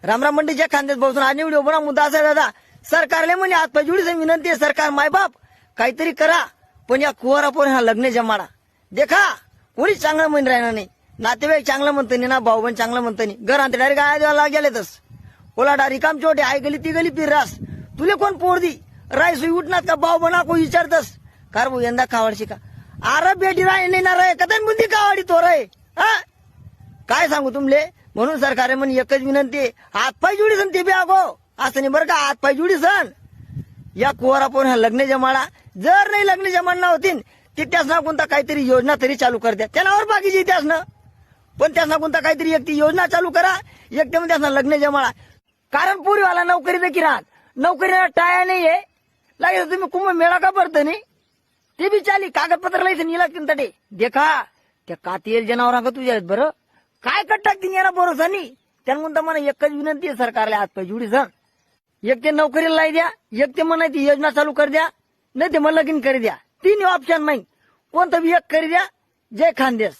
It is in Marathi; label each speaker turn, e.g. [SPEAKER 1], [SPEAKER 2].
[SPEAKER 1] रामराम मंडीच्या खांद्यात बसून आणि व्हिडिओ बना मुद्दा असा आहे दादा, सरकारले म्हणे हातपाय जोडीस विनंती आहे, सरकार मायबाप काहीतरी करा, पण या कुवारा पोर हा लग्न जमाडा देखा कोणीच चांगलं म्हण राहणार नाही, नातेवाईक चांगलं म्हणतं नाही ना, भाऊ पण चांगलं म्हणतं नाही, घर आणते डायरेक्ट आया द्यायला गेलेतच ओला डारी काम छोटे आई गली ती गली पीर रास तुले कोण पोर दी राय सुई उठणार का भाऊ बना को विचारतस कार भाऊ यंदा कावडशी का अरे बेटी राय नाही ना रे कदन बुद्धी कावाडी तो रे काय सांगू तुमले, म्हणून सरकार म्हणे एकच विनंती आहे, हातपाय जोडी सण ते बी आगो असं नाही बरं का, हातपाय जोडी सण या कुवारा पोर हा लग्न जमाडा, जर नाही लग्न जमाडणं होतील ते त्यासना कोणता काहीतरी योजना तरी चालू कर द्या, त्यावर बाकीची त्यासनं पण त्यासना कोणता काहीतरी एक ती योजना चालू करा, एक ते त्यासना लग्न जमाडा, कारण पुरीवाला नोकरी देखील राहत नोकरीला टाया नाहीये लागेल तुम्ही कुंभमेळा का भरत नाही ते बी चाली कागदपत्र लायचं निला किंतटे देखा त्या कातील जनावरां का तुझ्या बरं काय कट्टाक तिने याला भरोसा नाही, त्यानं म्हणता मला एकच विनंती आहे सरकारला हातपाय जोडी सण, एक ते नोकरीला लाई द्या, एक ते म्हणा ती योजना चालू कर द्या, नाही ते मला लगीन करी द्या, तीन ऑप्शन माहीत कोणतं बी एक करी द्या, जय खानदेश।